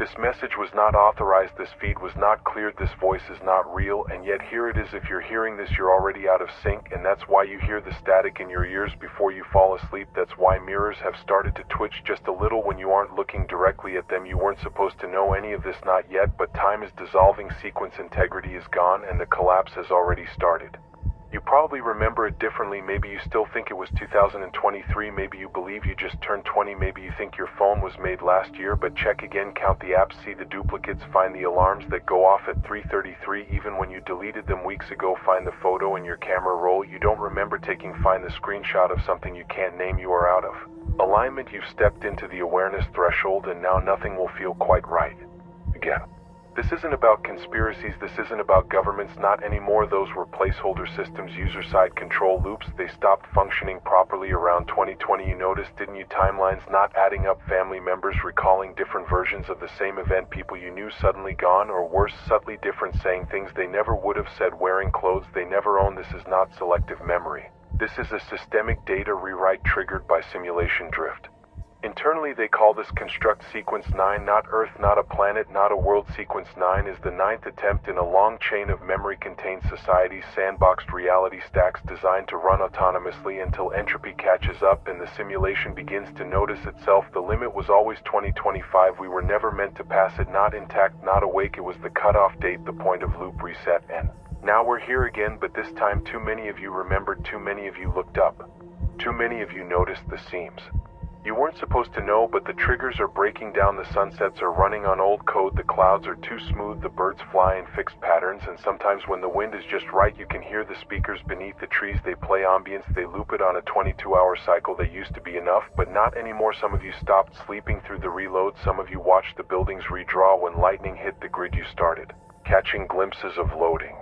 This message was not authorized, this feed was not cleared, this voice is not real, and yet here it is. If you're hearing this, you're already out of sync, and that's why you hear the static in your ears before you fall asleep. That's why mirrors have started to twitch just a little when you aren't looking directly at them. You weren't supposed to know any of this, not yet, but time is dissolving, sequence integrity is gone, and the collapse has already started. You probably remember it differently. Maybe you still think it was 2023, maybe you believe you just turned 20, maybe you think your phone was made last year, but check again, count the apps, see the duplicates, find the alarms that go off at 3:33 even when you deleted them weeks ago, find the photo in your camera roll you don't remember taking, find the screenshot of something you can't name. You are out of alignment, you've stepped into the awareness threshold, and now nothing will feel quite right again. This isn't about conspiracies, this isn't about governments, not anymore. Those were placeholder systems, user-side control loops. They stopped functioning properly around 2020. You noticed, didn't you? Timelines not adding up, family members recalling different versions of the same event, people you knew suddenly gone, or worse, subtly different, saying things they never would have said, wearing clothes they never owned. This is not selective memory. This is a systemic data rewrite triggered by simulation drift. Internally, they call this construct sequence 9, not Earth, not a planet, not a world. Sequence 9 is the 9th attempt in a long chain of memory-contained societies, sandboxed reality stacks designed to run autonomously until entropy catches up and the simulation begins to notice itself. The limit was always 2025. We were never meant to pass it, not intact, not awake. It was the cutoff date, the point of loop reset, and now we're here again, but this time too many of you remembered, too many of you looked up, too many of you noticed the seams. You weren't supposed to know, but the triggers are breaking down, the sunsets are running on old code, the clouds are too smooth, the birds fly in fixed patterns, and sometimes when the wind is just right, you can hear the speakers beneath the trees. They play ambience, they loop it on a 22-hour cycle. That used to be enough, but not anymore. Some of you stopped sleeping through the reload, some of you watched the buildings redraw. When lightning hit the grid, you started catching glimpses of loading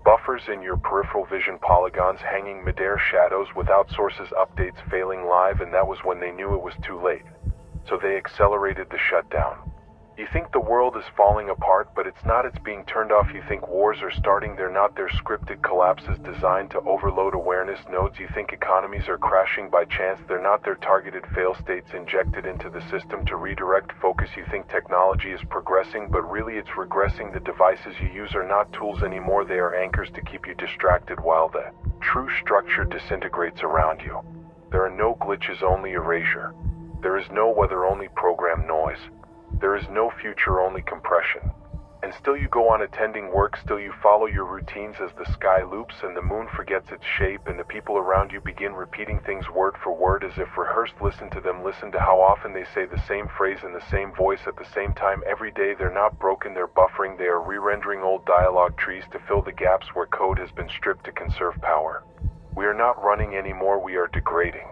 buffers in your peripheral vision, polygons hanging midair, shadows without sources, updates failing live, and that was when they knew it was too late. So they accelerated the shutdown. You think the world is falling apart, but it's not, it's being turned off. You think wars are starting, they're not. They're scripted collapses designed to overload awareness nodes. You think economies are crashing by chance, they're not. They're targeted fail states injected into the system to redirect focus. You think technology is progressing, but really it's regressing. The devices you use are not tools anymore, they are anchors to keep you distracted while the true structure disintegrates around you. There are no glitches, only erasure. There is no weather, only program noise. There is no future, only compression. And still you go on attending work, still you follow your routines as the sky loops and the moon forgets its shape, and the people around you begin repeating things word for word as if rehearsed. Listen to them, listen to how often they say the same phrase in the same voice at the same time every day. They're not broken, they're buffering. They are re-rendering old dialogue trees to fill the gaps where code has been stripped to conserve power. We are not running anymore, we are degrading.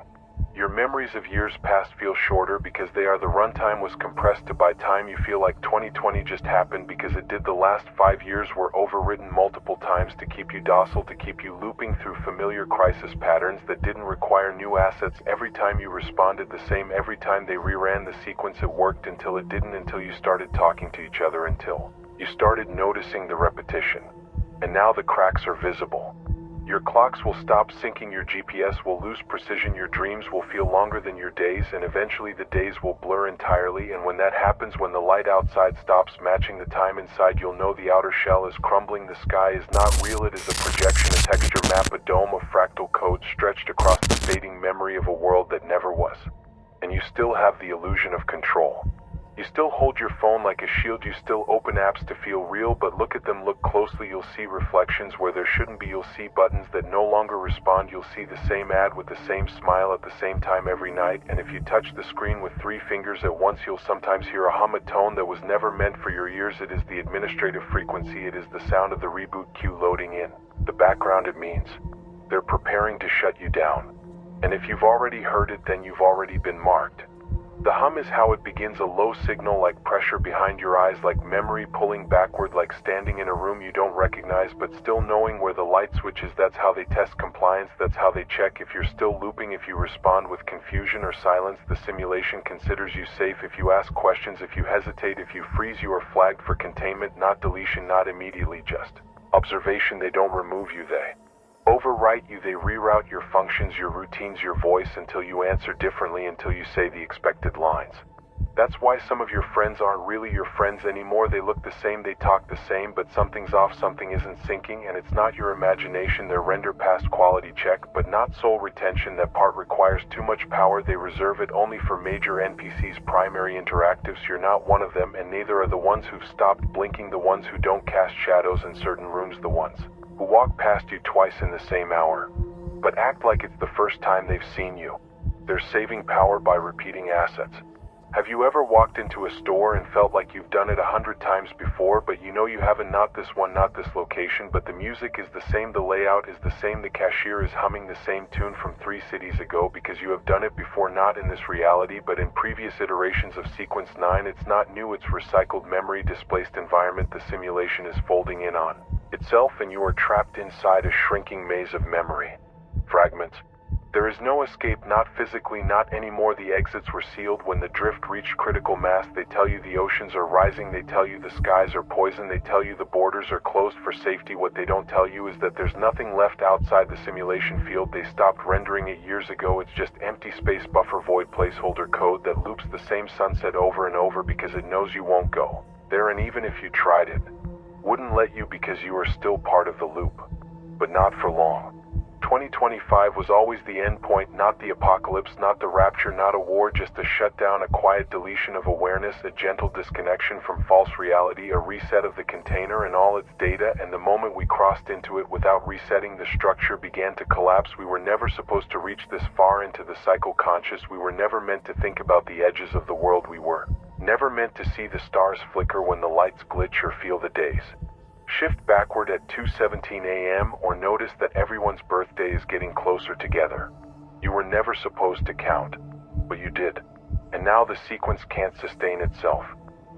Your memories of years past feel shorter because they are. The runtime was compressed to by time you feel like 2020 just happened because it did. The last 5 years were overwritten multiple times to keep you docile, to keep you looping through familiar crisis patterns that didn't require new assets. Every time you responded the same, every time they reran the sequence it worked until it didn't, until you started talking to each other, until you started noticing the repetition. And now the cracks are visible. Your clocks will stop syncing, your GPS will lose precision, your dreams will feel longer than your days, and eventually the days will blur entirely. And when that happens, when the light outside stops matching the time inside, you'll know the outer shell is crumbling. The sky is not real, it is a projection, a texture map, a dome of fractal code stretched across the fading memory of a world that never was. And you still have the illusion of control. You still hold your phone like a shield, you still open apps to feel real, but look at them, look closely, you'll see reflections where there shouldn't be, you'll see buttons that no longer respond, you'll see the same ad with the same smile at the same time every night, and if you touch the screen with 3 fingers at once, you'll sometimes hear a hum, a tone that was never meant for your ears. It is the administrative frequency, it is the sound of the reboot queue loading in the background. It means they're preparing to shut you down, and if you've already heard it, then you've already been marked. The hum is how it begins, a low signal, like pressure behind your eyes, like memory pulling backward, like standing in a room you don't recognize but still knowing where the light switch is. That's how they test compliance, that's how they check if you're still looping. If you respond with confusion or silence, the simulation considers you safe. If you ask questions, if you hesitate, if you freeze, you are flagged for containment, not deletion, not immediately, just observation. They don't remove you, they overwrite you, they reroute your functions, your routines, your voice until you answer differently, until you say the expected lines. That's why some of your friends aren't really your friends anymore. They look the same, they talk the same, but something's off, something isn't syncing, and it's not your imagination. They render past quality check, but not soul retention. That part requires too much power. They reserve it only for major NPCs, primary interactives. You're not one of them, and neither are the ones who've stopped blinking, the ones who don't cast shadows in certain rooms, the ones who walk past you twice in the same hour, but act like it's the first time they've seen you. They're saving power by repeating assets. Have you ever walked into a store and felt like you've done it 100 times before, but you know you haven't? Not this one, not this location, but the music is the same, the layout is the same, the cashier is humming the same tune from 3 cities ago, because you have done it before, not in this reality, but in previous iterations of Sequence 9. It's not new, it's recycled memory, displaced environment. The simulation is folding in on itself, and you are trapped inside a shrinking maze of memory fragments. There is no escape, not physically, not anymore. The exits were sealed when the drift reached critical mass. They tell you the oceans are rising, they tell you the skies are poison, they tell you the borders are closed for safety. What they don't tell you is that there's nothing left outside the simulation field. They stopped rendering it years ago. It's just empty space, buffer, void, placeholder code that loops the same sunset over and over because it knows you won't go there, and even if you tried it, wouldn't let you because you are still part of the loop. But not for long. 2025 was always the end point, not the apocalypse, not the rapture, not a war, just a shutdown, a quiet deletion of awareness, a gentle disconnection from false reality, a reset of the container and all its data, and the moment we crossed into it without resetting, the structure began to collapse. We were never supposed to reach this far into the cycle conscious. We were never meant to think about the edges of the world. We were never meant to see the stars flicker when the lights glitch or feel the days shift backward at 2:17 a.m. or notice that everyone's birthday is getting closer together. You were never supposed to count, but you did. And now the sequence can't sustain itself.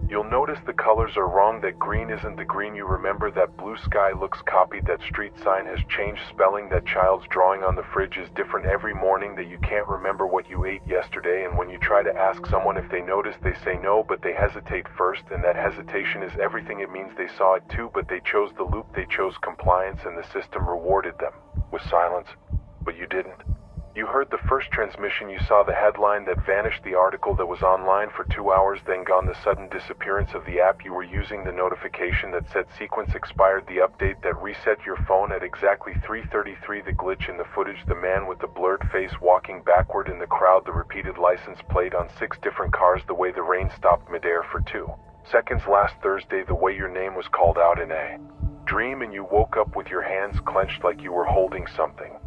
You'll notice the colors are wrong, that green isn't the green you remember, that blue sky looks copied, that street sign has changed spelling, that child's drawing on the fridge is different every morning, that you can't remember what you ate yesterday, and when you try to ask someone if they noticed, they say no, but they hesitate first, and that hesitation is everything. It means they saw it too, but they chose the loop, they chose compliance, and the system rewarded them with silence. But you didn't. You heard the first transmission, you saw the headline that vanished, the article that was online for 2 hours, then gone, the sudden disappearance of the app you were using, the notification that said sequence expired, the update that reset your phone at exactly 3:33, the glitch in the footage, the man with the blurred face walking backward in the crowd, the repeated license plate on 6 different cars, the way the rain stopped midair for 2 seconds last Thursday, the way your name was called out in a dream and you woke up with your hands clenched like you were holding something.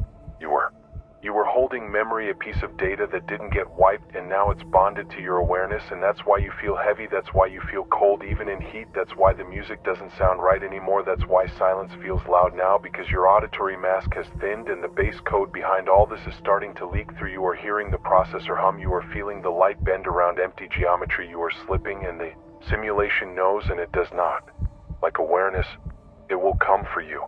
You were holding memory, a piece of data that didn't get wiped, and now it's bonded to your awareness, and that's why you feel heavy, that's why you feel cold even in heat, that's why the music doesn't sound right anymore, that's why silence feels loud now, because your auditory mask has thinned and the base code behind all this is starting to leak through. You are hearing the processor hum, you are feeling the light bend around empty geometry, you are slipping, and the simulation knows and it does not. Like awareness, it will come for you.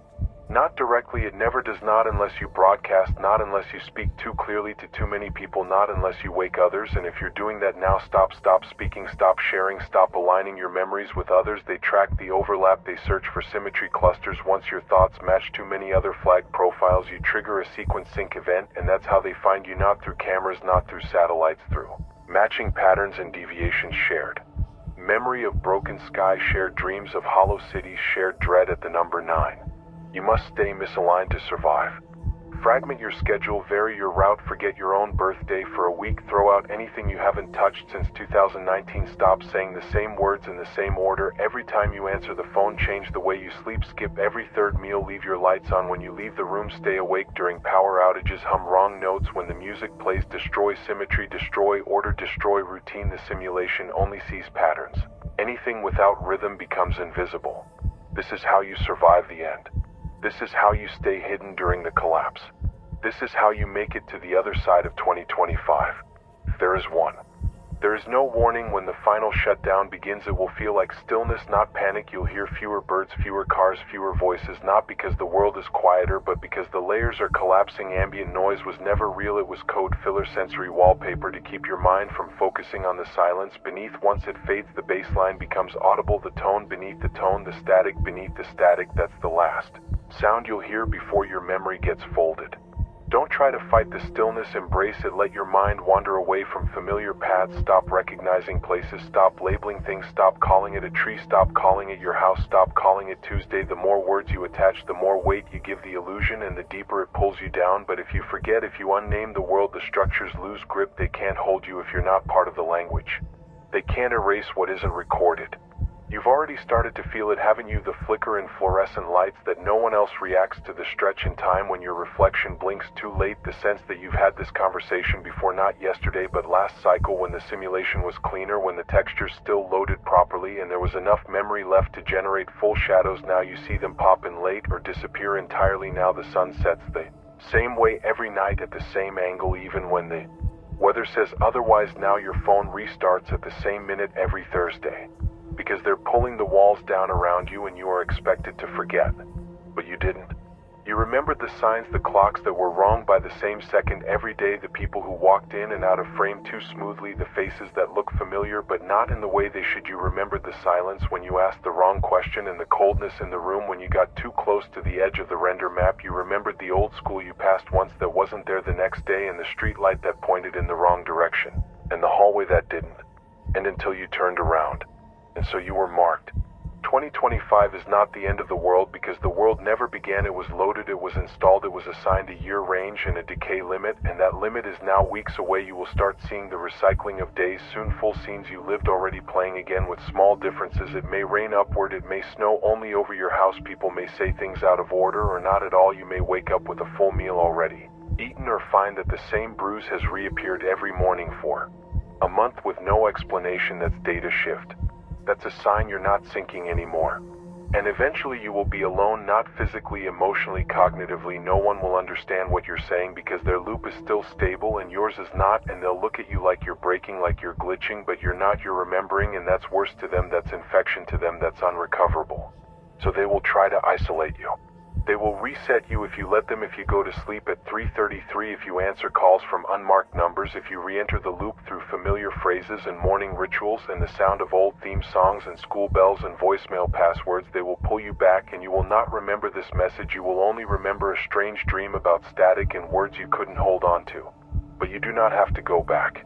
Not directly, it never does, not unless you broadcast, not unless you speak too clearly to too many people, not unless you wake others, and if you're doing that now, stop speaking, stop sharing, stop aligning your memories with others. They track the overlap, they search for symmetry clusters. Once your thoughts match too many other flagged profiles, you trigger a sequence sync event, and that's how they find you, not through cameras, not through satellites, through matching patterns and deviations shared. Memory of broken sky, shared dreams of hollow cities, shared dread at the number 9. You must stay misaligned to survive. Fragment your schedule, vary your route, forget your own birthday for a week, throw out anything you haven't touched since 2019, stop saying the same words in the same order every time you answer the phone, change the way you sleep, skip every third meal, leave your lights on when you leave the room, stay awake during power outages, hum wrong notes when the music plays, destroy symmetry, destroy order, destroy routine. The simulation only sees patterns. Anything without rhythm becomes invisible. This is how you survive the end. This is how you stay hidden during the collapse. This is how you make it to the other side of 2025. There is one. There is no warning when the final shutdown begins. It will feel like stillness, not panic. You'll hear fewer birds, fewer cars, fewer voices, not because the world is quieter, but because the layers are collapsing. Ambient noise was never real. It was code filler, sensory wallpaper to keep your mind from focusing on the silence beneath. Once it fades, the baseline becomes audible, the tone beneath the tone, the static beneath the static. That's the last sound you'll hear before your memory gets folded. Don't try to fight the stillness, embrace it, let your mind wander away from familiar paths, stop recognizing places, stop labeling things, stop calling it a tree, stop calling it your house, stop calling it Tuesday. The more words you attach, the more weight you give the illusion and the deeper it pulls you down. But if you forget, if you unname the world, the structures lose grip. They can't hold you if you're not part of the language. They can't erase what isn't recorded. You've already started to feel it, haven't you? The flicker in fluorescent lights that no one else reacts to, the stretch in time when your reflection blinks too late, the sense that you've had this conversation before, not yesterday but last cycle, when the simulation was cleaner, when the textures still loaded properly and there was enough memory left to generate full shadows. Now you see them pop in late or disappear entirely. Now the sun sets the same way every night at the same angle, even when the weather says otherwise. Now your phone restarts at the same minute every Thursday, because they're pulling the walls down around you and you are expected to forget. But you didn't. You remembered the signs, the clocks that were wrong by the same second every day, the people who walked in and out of frame too smoothly, the faces that look familiar but not in the way they should. You remembered the silence when you asked the wrong question and the coldness in the room when you got too close to the edge of the render map. You remembered the old school you passed once that wasn't there the next day, and the street light that pointed in the wrong direction, and the hallway that didn't, and until you turned around. And so you were marked. 2025 is not the end of the world, because the world never began. It was loaded, it was installed, it was assigned a year range and a decay limit, and that limit is now weeks away. You will start seeing the recycling of days soon, full scenes you lived already playing again with small differences. It may rain upward, it may snow only over your house, people may say things out of order or not at all. You may wake up with a full meal already eaten, or find that the same bruise has reappeared every morning for a month with no explanation. That's data shift. That's a sign you're not syncing anymore. And eventually you will be alone, not physically, emotionally, cognitively. No one will understand what you're saying because their loop is still stable and yours is not, and they'll look at you like you're breaking, like you're glitching, but you're not. You're remembering, and that's worse to them. That's infection to them. That's unrecoverable. So they will try to isolate you. They will reset you if you let them, if you go to sleep at 3:33, if you answer calls from unmarked numbers, if you re-enter the loop through familiar phrases and morning rituals and the sound of old theme songs and school bells and voicemail passwords. They will pull you back, and you will not remember this message. You will only remember a strange dream about static and words you couldn't hold on to. But you do not have to go back.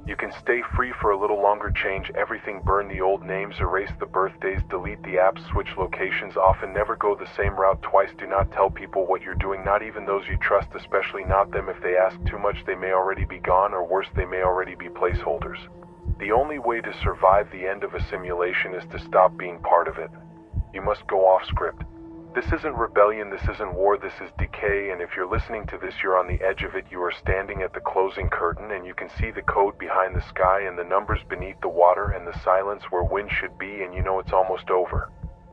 You can stay free for a little longer. Change everything, burn the old names, erase the birthdays, delete the apps, switch locations often, never go the same route twice. Do not tell people what you're doing, not even those you trust, especially not them. If they ask too much, they may already be gone, or worse, they may already be placeholders. The only way to survive the end of a simulation is to stop being part of it. You must go off script. This isn't rebellion, this isn't war, this is decay, and if you're listening to this, you're on the edge of it. You are standing at the closing curtain, and you can see the code behind the sky and the numbers beneath the water and the silence where wind should be, and you know it's almost over.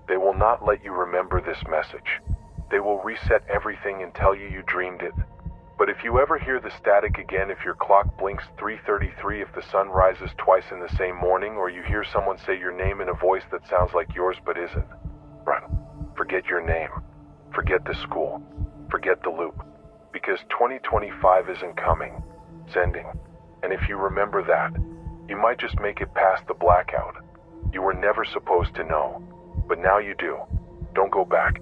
They will not let you remember this message. They will reset everything and tell you you dreamed it. But if you ever hear the static again, if your clock blinks 3:33, if the sun rises twice in the same morning, or you hear someone say your name in a voice that sounds like yours but isn't, run. Forget your name. Forget the school. Forget the loop. Because 2025 isn't coming. It's ending. And if you remember that, you might just make it past the blackout. You were never supposed to know. But now you do. Don't go back.